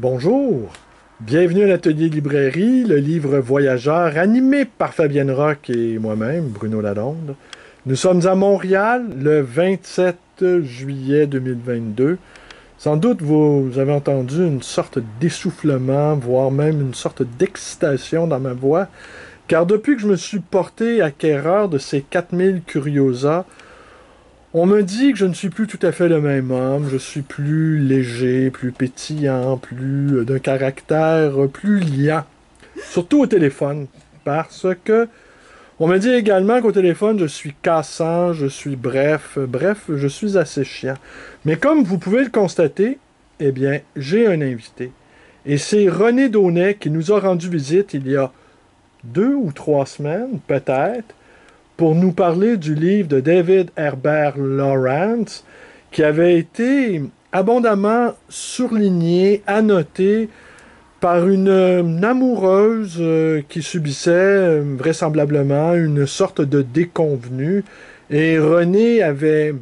Bonjour, bienvenue à l'atelier librairie, le livre voyageur animé par Fabienne Roch et moi-même, Bruno Lalonde. Nous sommes à Montréal le 27 juillet 2022. Sans doute vous avez entendu une sorte d'essoufflement, voire même une sorte d'excitation dans ma voix, car depuis que je me suis porté acquéreur de ces 4000 Curiosa, on me dit que je ne suis plus tout à fait le même homme, je suis plus léger, plus pétillant, plus d'un caractère plus liant, surtout au téléphone, parce que on me dit également qu'au téléphone je suis cassant, je suis bref, je suis assez chiant. Mais comme vous pouvez le constater, eh bien, j'ai un invité. Et c'est René Daunet qui nous a rendu visite il y a 2 ou 3 semaines, peut-être, pour nous parler du livre de David Herbert Lawrence, qui avait été abondamment surligné, annoté par une amoureuse qui subissait vraisemblablement une sorte de déconvenue. Et René avait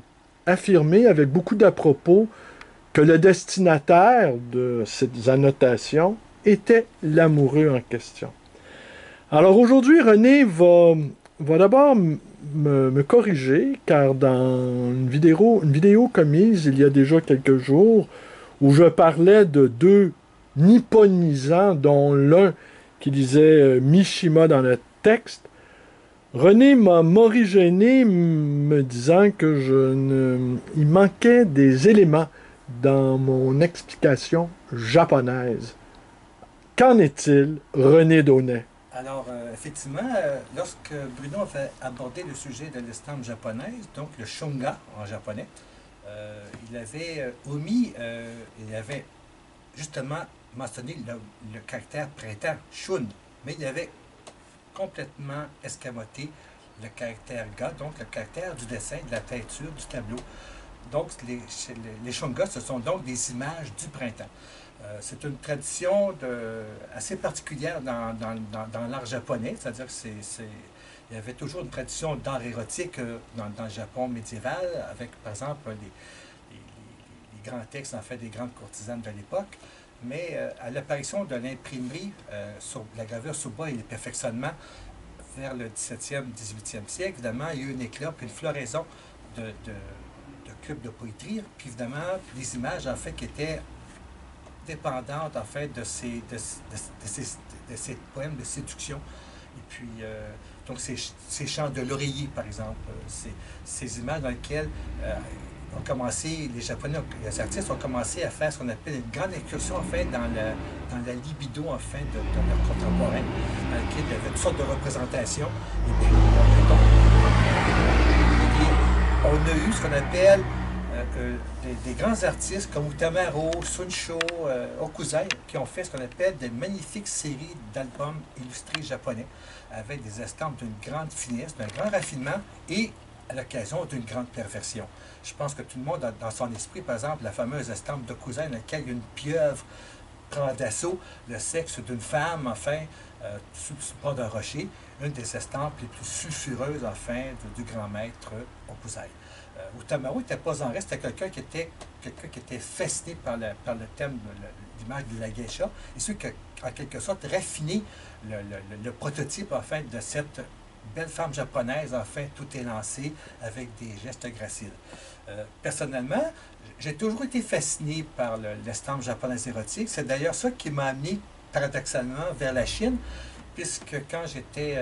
affirmé avec beaucoup d'à-propos que le destinataire de ces annotations était l'amoureux en question. Alors aujourd'hui, René va d'abord me corriger, car dans une vidéo commise il y a déjà quelques jours, où je parlais de deux nipponisants, dont l'un qui disait Mishima dans le texte, René m'a morigéné me disant que il manquait des éléments dans mon explication japonaise. Qu'en est-il, René Daunet? Alors, effectivement, lorsque Bruno avait abordé le sujet de l'estampe japonaise, donc le shunga en japonais, il avait il avait justement mentionné le caractère printemps, shun, mais il avait complètement escamoté le caractère ga, donc le caractère du dessin, de la teinture, du tableau. Donc, les shungas, ce sont donc des images du printemps. C'est une tradition assez particulière dans l'art japonais, c'est-à-dire il y avait toujours une tradition d'art érotique dans le Japon médiéval, avec par exemple les grands textes en fait des grandes courtisanes de l'époque. Mais à l'apparition de l'imprimerie, sur la gravure sur bois et les perfectionnements vers le 17e, 18e siècle, évidemment, il y a eu un éclat puis une floraison de clubs de poétrie, puis évidemment, des images en fait qui étaient dépendante en fait de ces poèmes de séduction. Et puis, donc ces chants de l'oreiller, par exemple, ces images dans lesquelles ont commencé, les Japonais, les artistes ont commencé à faire ce qu'on appelle une grande incursion en fait dans la libido en fait de leurs contemporains, dans lequel il y avait toutes sortes de représentations. Et puis, on a eu ce qu'on appelle des grands artistes comme Utamaro, Suncho, Okuzai, qui ont fait ce qu'on appelle des magnifiques séries d'albums illustrés japonais, avec des estampes d'une grande finesse, d'un grand raffinement et à l'occasion d'une grande perversion. Je pense que tout le monde a dans son esprit, par exemple, la fameuse estampe d'Okuzai dans laquelle une pieuvre prend d'assaut le sexe d'une femme, enfin, sous le support d'un rocher, une des estampes les plus sulfureuses, enfin, du grand maître Okuzai. Utamaro n'était pas en reste, c'était quelqu'un qui était fasciné par le thème de l'image de la geisha, et ceux qui en quelque sorte raffiné le prototype en fait de cette belle femme japonaise, en fait, tout élancé avec des gestes graciles. Personnellement, j'ai toujours été fasciné par l'estampe japonaise érotique. C'est d'ailleurs ça qui m'a amené paradoxalement vers la Chine, puisque quand j'étais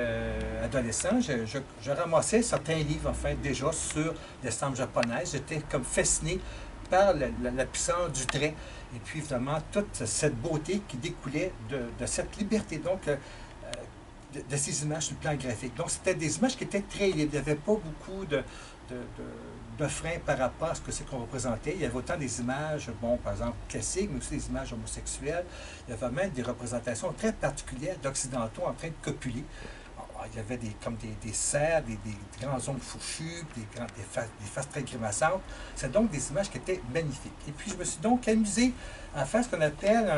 adolescent, je ramassais certains livres, en fait, déjà sur l'estampe japonaise. J'étais comme fasciné par la puissance du trait, et puis évidemment toute cette beauté qui découlait de cette liberté, donc de ces images sur le plan graphique. Donc c'était des images qui étaient très libres, il n'y avait pas beaucoup de freins par rapport à ce que c'est qu'on représentait. Il y avait autant des images, bon, par exemple, classiques, mais aussi des images homosexuelles. Il y avait même des représentations très particulières d'occidentaux en train de copuler. Il y avait comme des cerfs, des grands ongles fourchus, des faces très grimaçantes. C'est donc des images qui étaient magnifiques. Et puis, je me suis donc amusé à faire ce qu'on appelle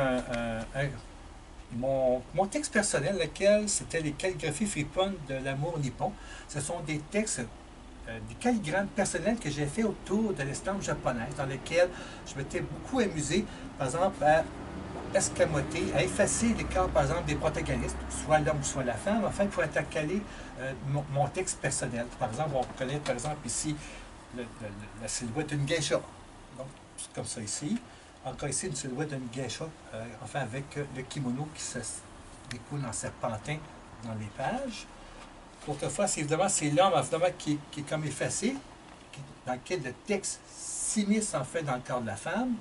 mon texte personnel, lequel c'était les calligraphies friponnes de l'amour nippon. Ce sont des textes, des calligrammes personnels que j'ai fait autour de l'estampe japonaise, dans lesquels je m'étais beaucoup amusé, par exemple, à escamoter, à effacer les corps, par exemple, des protagonistes, soit l'homme, soit la femme, afin de pouvoir intercaler mon texte personnel. Par exemple, on reconnaît, par exemple, ici, la silhouette d'une geisha. Donc, c'est comme ça ici. Encore ici, une silhouette d'une geisha, enfin, avec le kimono qui se découle en serpentin dans les pages. Autrefois, c'est l'homme, évidemment, qui est comme effacé, dans lequel le texte s'immisce, en fait, dans le corps de la femme,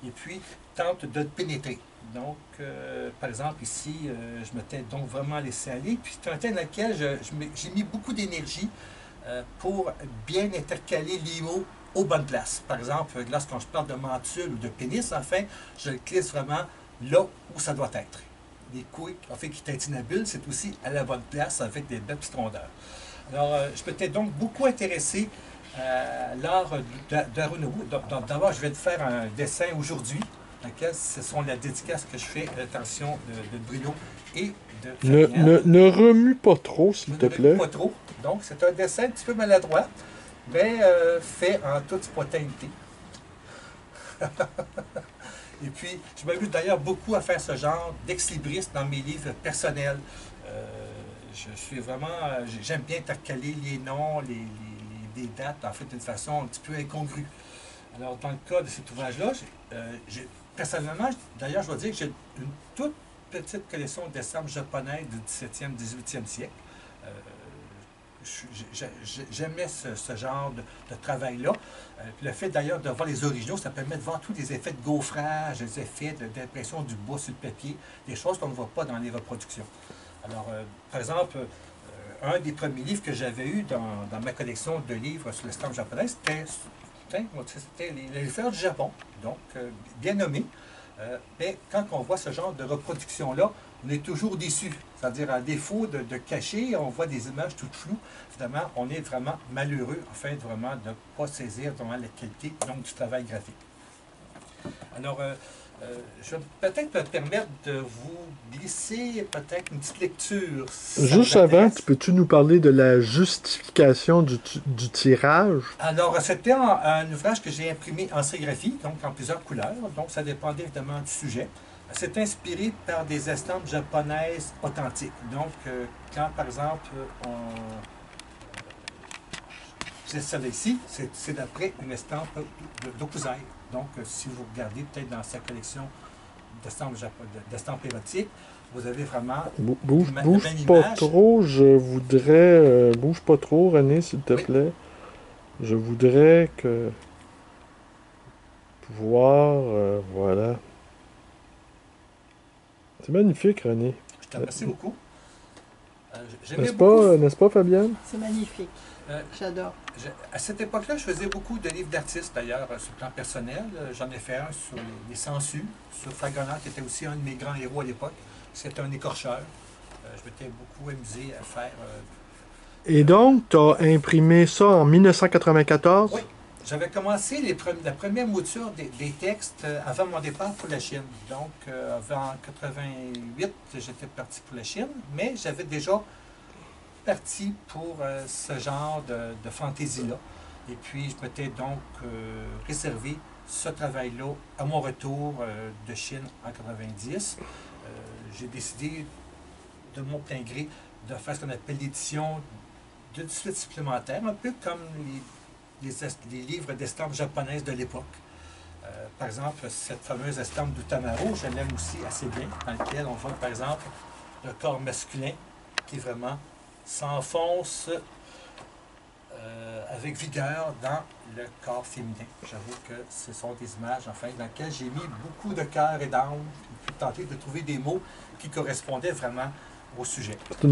et puis tente de le pénétrer. Donc, par exemple, ici, je m'étais donc vraiment laissé aller, puis c'est un thème dans lequel j'ai mis beaucoup d'énergie pour bien intercaler les mots aux bonnes places. Par exemple, lorsqu'on se parle de mentule ou de pénis, enfin, je le glisse vraiment là où ça doit être. Les couilles, en fait, qui tintinabulent, c'est aussi à la bonne place avec des belles petites rondeurs. Alors, je m'étais donc beaucoup intéressé à l'art d'Arunobu. D'abord, je vais te faire un dessin aujourd'hui, dans lequel ce sont la dédicace que je fais à l'attention de Bruno et de Fabien. Ne remue pas trop, s'il te plaît. Ne remue pas trop. Donc, c'est un dessin un petit peu maladroit, mais fait en toute spontanéité. Et puis, je m'amuse d'ailleurs beaucoup à faire ce genre d'ex-libris dans mes livres personnels. Je suis vraiment... J'aime bien intercaler les noms, les dates, en fait, d'une façon un petit peu incongrue. Alors, dans le cas de cet ouvrage-là, personnellement, d'ailleurs, je dois dire que j'ai une toute petite collection d'estampes japonaises du 17e, 18e siècle. J'aimais ce genre de travail-là. Le fait d'ailleurs de voir les originaux, ça permet de voir tous les effets de gaufrage, les effets d'impression du bois sur le papier, des choses qu'on ne voit pas dans les reproductions. Alors, par exemple, un des premiers livres que j'avais eu dans ma collection de livres sur l'estampe japonaise, c'était les fleurs du Japon, donc bien nommé. Mais quand on voit ce genre de reproduction-là, on est toujours déçu. C'est-à-dire, à défaut de cacher, on voit des images toutes floues. Évidemment, on est vraiment malheureux, en fait, vraiment, de ne pas saisir vraiment la qualité donc, du travail graphique. Alors, je vais peut-être me permettre de vous glisser peut-être une petite lecture. Si juste avant, peux-tu nous parler de la justification du tirage? Alors, c'était un ouvrage que j'ai imprimé en sérigraphie, donc en plusieurs couleurs. Donc, ça dépendait évidemment du sujet. C'est inspiré par des estampes japonaises authentiques. Donc, quand, par exemple, c'est celle ici, c'est d'après une estampe d'Okuzai. Donc, si vous regardez peut-être dans sa collection d'estampes érotiques, vous avez vraiment bouge pas trop, je voudrais... bouge pas trop, René, s'il te plaît. Je voudrais que... pouvoir... voilà. C'est magnifique, René. Je te remercie beaucoup. N'est-ce pas, Fabienne? C'est magnifique. J'adore. À cette époque-là, je faisais beaucoup de livres d'artistes, d'ailleurs, sur le plan personnel. J'en ai fait un sur les sangsues, sur Fragonard, qui était aussi un de mes grands héros à l'époque. C'était un écorcheur. Je m'étais beaucoup amusé à faire... Et donc, tu as imprimé ça en 1994? Oui. J'avais commencé la première mouture des textes avant mon départ pour la Chine. Donc, avant 88, j'étais parti pour la Chine, mais j'avais déjà parti pour ce genre de fantaisie-là. Et puis, je m'étais donc réservé ce travail-là à mon retour de Chine en 90. J'ai décidé, de mon plein gré, de faire ce qu'on appelle l'édition d'une suite supplémentaire, un peu comme les livres d'estampes japonaises de l'époque. Par exemple, cette fameuse estampe d'Utamaro, je l'aime aussi assez bien, dans laquelle on voit, par exemple, le corps masculin qui vraiment s'enfonce avec vigueur dans le corps féminin. J'avoue que ce sont des images, enfin, dans lesquelles j'ai mis beaucoup de cœur et d'âme, pour tenter de trouver des mots qui correspondaient vraiment au sujet. C'est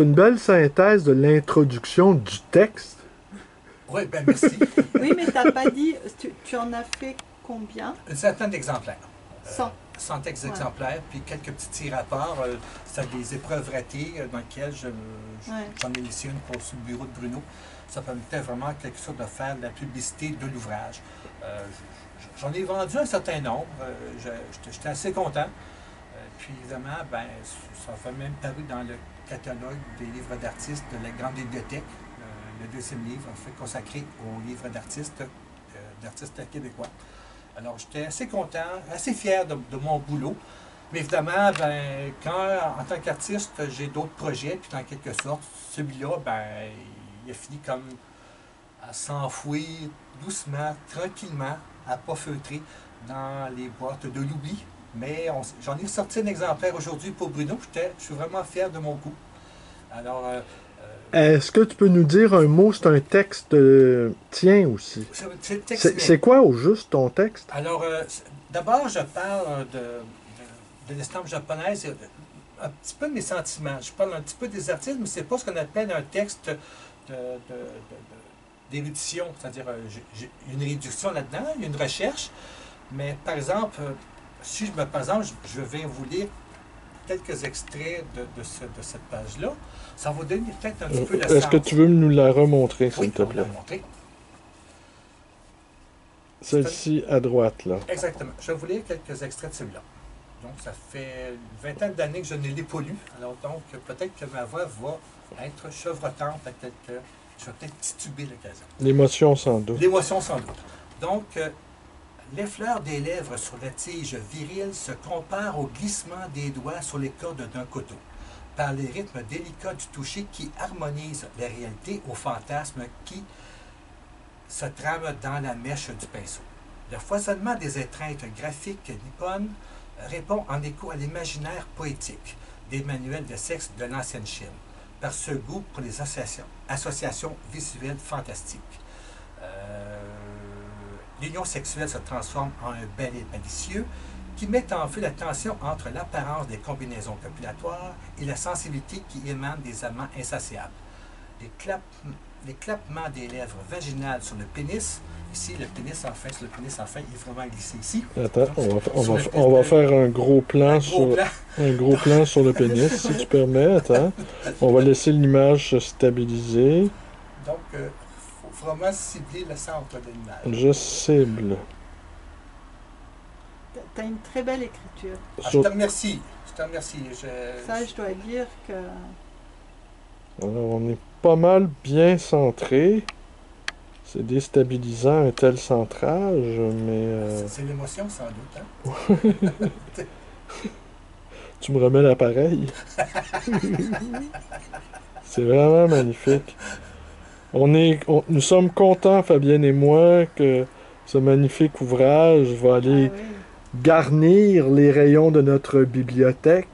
une belle synthèse de l'introduction du texte. Oui, bien merci. Oui, mais tu n'as pas dit, tu en as fait combien? Une certaine d'exemplaires. 100. 100 textes exemplaires, puis quelques petits rapports. C'est des épreuves ratées dans lesquelles j'en ai laissé une pour sur le bureau de Bruno. Ça permettait vraiment quelque chose de faire de la publicité de l'ouvrage. J'en ai vendu un certain nombre. J'étais assez content. Puis évidemment, ben, ça a même paru dans le catalogue des livres d'artistes de la Grande Bibliothèque. Le deuxième livre, en fait, consacré aux livres d'artistes québécois. Alors, j'étais assez content, assez fier de mon boulot. Mais évidemment, ben, quand, en tant qu'artiste, j'ai d'autres projets, puis en quelque sorte, celui-là, ben, il a fini comme à s'enfouir doucement, tranquillement, à pas feutrer dans les boîtes de l'oubli. Mais j'en ai sorti un exemplaire aujourd'hui pour Bruno. Je suis vraiment fier de mon coup. Alors, Est-ce que tu peux nous dire un mot? C'est un texte tien aussi. c'est le texte. C'est quoi au juste ton texte? Alors, d'abord, je parle de l'estampe japonaise, un petit peu de mes sentiments. Je parle un petit peu des artistes, mais c'est pas ce qu'on appelle un texte d'érudition. C'est-à-dire, j'ai une réduction là-dedans, il y a une recherche. Mais par exemple, par exemple, je vais vous lire quelques extraits de cette page-là. Ça va donner peut-être un petit peu le sens. Est-ce que tu veux nous la remontrer, s'il Oui, te on va plaît? la montrer. Celle-ci à droite, là. Exactement. Je vais vous lire quelques extraits de celui-là. Donc, ça fait une vingtaine d'années que je ne l'ai pas lu. Alors, donc, peut-être que ma voix va être chevrotante à quelques... Je vais peut-être tituber l'occasion. L'émotion, sans doute. L'émotion, sans doute. Donc, les fleurs des lèvres sur la tige virile se comparent au glissement des doigts sur les cordes d'un couteau, par les rythmes délicats du toucher qui harmonisent la réalité au fantasme qui se trame dans la mèche du pinceau. Le foisonnement des étreintes graphiques nippones répond en écho à l'imaginaire poétique des manuels de sexe de l'ancienne Chine, par ce goût pour les associations visuelles fantastiques. L'union sexuelle se transforme en un ballet malicieux qui met en vue la tension entre l'apparence des combinaisons copulatoires et la sensibilité qui émane des amants insatiables. Les clappements des lèvres vaginales sur le pénis, ici le pénis enfin, sur le pénis enfin, il est vraiment glissé ici. Attends, on va faire un gros plan un gros plan sur le pénis, si tu permets. Attends. On va laisser l'image se stabiliser. Donc, faut vraiment cibler le centre de l'image. Je cible. Tu as une très belle écriture. Je te remercie. Je te remercie. Ça, je dois dire que... Alors, on est pas mal bien centré. C'est déstabilisant un tel centrage, mais... C'est l'émotion, sans doute. Hein? Tu me remets l'appareil. C'est vraiment magnifique. Nous sommes contents, Fabienne et moi, que ce magnifique ouvrage va aller garnir les rayons de notre bibliothèque.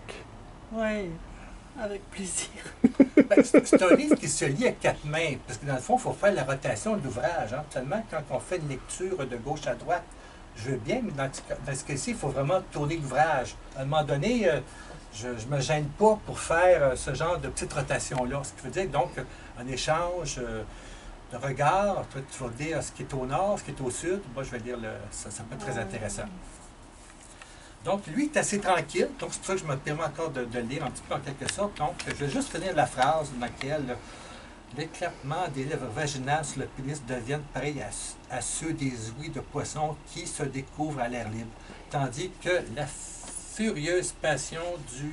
Oui, avec plaisir. Ben, c'est un livre qui se lit à quatre mains, parce que dans le fond, il faut faire la rotation de l'ouvrage. Hein. Seulement quand on fait une lecture de gauche à droite, je veux bien, mais dans ce cas-ci, il faut vraiment tourner l'ouvrage. À un moment donné, je ne me gêne pas pour faire ce genre de petite rotation-là. Ce qui veut dire donc un échange de regard. Toi, tu vas dire ce qui est au nord, ce qui est au sud. Moi, je vais dire ça peut être très intéressant. Donc, lui est assez tranquille. Donc, c'est pour ça que je me permets encore de le lire un petit peu en quelque sorte. Donc, je vais juste finir la phrase dans laquelle l'éclatement des lèvres vaginales sur le pénis deviennent pareils à ceux des ouïes de poisson qui se découvrent à l'air libre. Tandis que la furieuse passion du...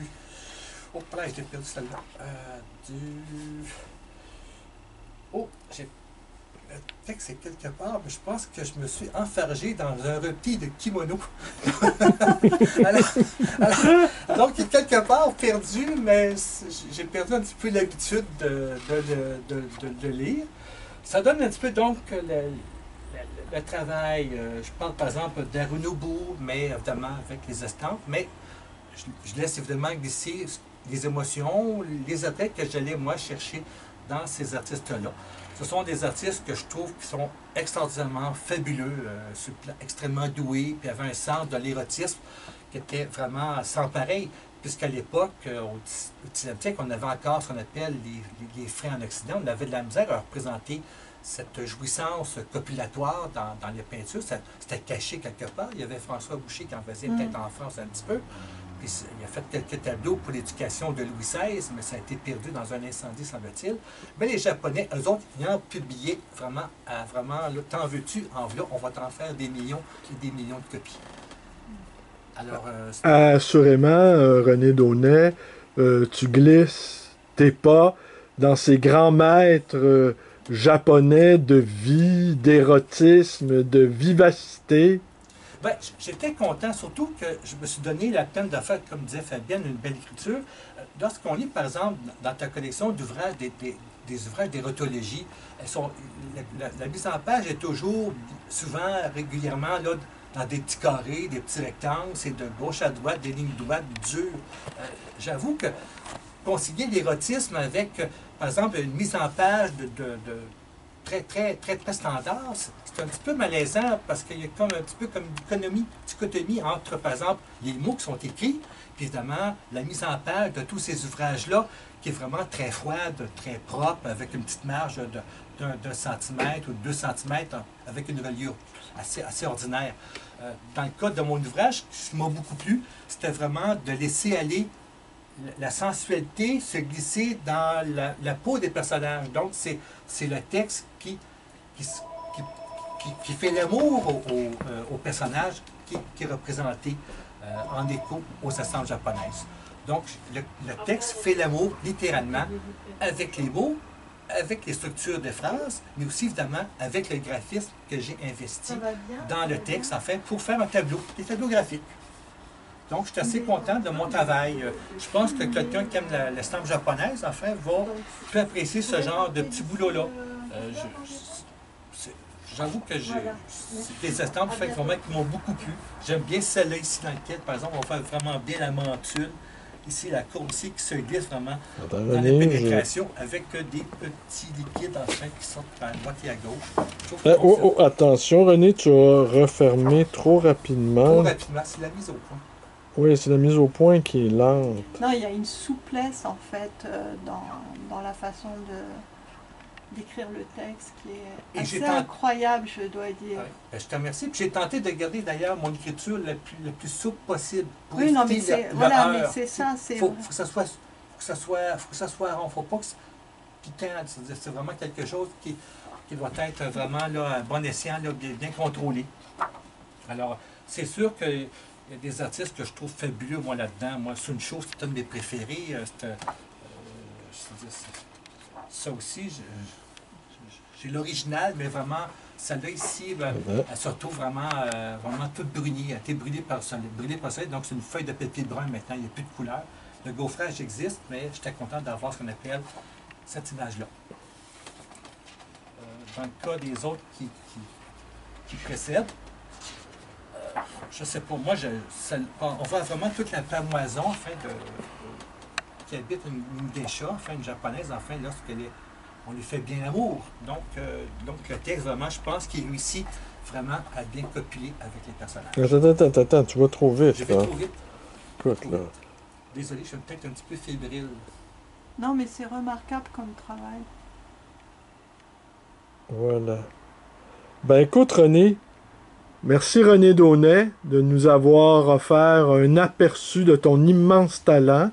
Oh, là, j'ai perdu celle-là. Oh, j'ai... Le texte est quelque part, mais je pense que je me suis enfargé dans un repli de kimono. Donc, il est quelque part perdu, mais j'ai perdu un petit peu l'habitude de lire. Ça donne un petit peu donc le travail. Je parle par exemple d'Arunobu, mais évidemment avec les estampes, mais je laisse évidemment glisser les émotions, les attraits que j'allais moi chercher dans ces artistes-là. Ce sont des artistes que je trouve qui sont extraordinairement fabuleux, extrêmement doués, puis avaient un sens de l'érotisme qui était vraiment sans pareil, puisqu'à l'époque, au XIXe siècle, on avait encore ce qu'on appelle les frais en Occident. On avait de la misère à représenter cette jouissance copulatoire dans les peintures. C'était caché quelque part. Il y avait François Boucher qui en faisait peut-être en France un petit peu. Puis il a fait quelques tableaux pour l'éducation de Louis XVI, mais ça a été perdu dans un incendie, semble-t-il. Mais les Japonais, eux autres, ils ont publié vraiment, là, t'en veux-tu, en voilà, on va t'en faire des millions et des millions de copies. Alors, assurément, René Daunet, tu glisses tes pas dans ces grands maîtres japonais de vie, d'érotisme, de vivacité. Ben, j'étais content, surtout que je me suis donné la peine de faire, comme disait Fabienne, une belle écriture. Lorsqu'on lit, par exemple, dans ta collection d'ouvrages, des ouvrages d'érotologie, la mise en page est toujours, souvent, régulièrement, là, dans des petits carrés, des petits rectangles, c'est de gauche à droite, des lignes droites dures. J'avoue que concilier l'érotisme avec, par exemple, une mise en page très standard, c'est un petit peu malaisant parce qu'il y a comme un petit peu comme une dichotomie entre, par exemple, les mots qui sont écrits, puis évidemment, la mise en page de tous ces ouvrages-là, qui est vraiment très froide, très propre, avec une petite marge d'un centimètre ou de 2 centimètres, avec une reliure assez ordinaire. Dans le cas de mon ouvrage, ce qui m'a beaucoup plu, c'était vraiment de laisser aller la sensualité se glisser dans la peau des personnages. Donc, c'est le texte qui fait l'amour au personnage qui est représenté en écho aux essences japonaises. Donc, le texte fait l'amour littéralement avec les mots, avec les structures de phrases, mais aussi évidemment avec le graphisme que j'ai investi dans le texte, en fait, pour faire un tableau, des tableaux graphiques. Donc, je suis assez content de mon travail. Je pense que quelqu'un qui aime l'estampe japonaise, en fait, peut apprécier ce genre de petits boulots-là. J'avoue que c'est des estampes vraiment qui m'ont beaucoup plu. J'aime bien celle-là ici dans laquelle, par exemple, on va faire vraiment bien la mantule. Ici, la courbe aussi qui se glisse vraiment dans la pénétration avec des petits liquides en fait qui sortent par la droite et à gauche. Attention, René, tu as refermé trop rapidement. Trop rapidement, c'est la mise au point. Oui, c'est la mise au point qui est lente. Non, il y a une souplesse en fait dans la façon d'écrire le texte qui est assez incroyable, je dois dire. Ouais. Je te remercie. Puis j'ai tenté de garder d'ailleurs mon écriture le plus souple possible pour oui, non, mais c'est ça. Il faut que ça soit rond. Il ne faut pas que piquant. C'est vraiment quelque chose qui doit être vraiment là, à bon escient, là, bien contrôlé. Alors, c'est sûr qu'il y a des artistes que je trouve fabuleux, moi, là-dedans. Moi, Sun Shou, c'est un de mes préférés. Ça aussi, j'ai l'original, mais vraiment, celle-là ici, elle se retrouve vraiment toute brunie. Elle a été brûlée par le soleil, donc c'est une feuille de papier brun maintenant, il n'y a plus de couleur. Le gaufrage existe, mais j'étais content d'avoir ce qu'on appelle cette image-là. Dans le cas des autres qui précèdent, je ne sais pas, moi, on voit vraiment toute la pamoison, enfin, qui habite une geisha, enfin, une japonaise, enfin, on lui fait bien l'amour. Donc, le texte, vraiment, je pense qu'il réussit vraiment à bien copuler avec les personnages. Attends, tu vas trop vite. Je vais trop vite. Écoute, là. Désolé, je suis peut-être un petit peu fébrile. Non, mais c'est remarquable comme travail. Voilà. Ben écoute, René, merci René Daunet de nous avoir offert un aperçu de ton immense talent.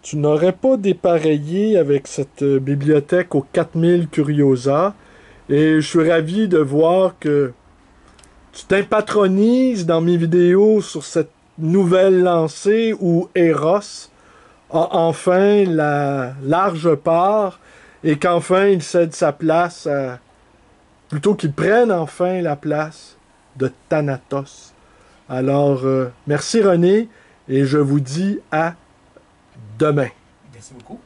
Tu n'aurais pas dépareillé avec cette bibliothèque aux 4000 Curiosa. Et je suis ravi de voir que tu t'impatronises dans mes vidéos sur cette nouvelle lancée où Eros a enfin la large part et qu'enfin il cède sa place à... plutôt qu'il prenne enfin la place de Thanatos. Alors, merci René et je vous dis à demain. Merci beaucoup.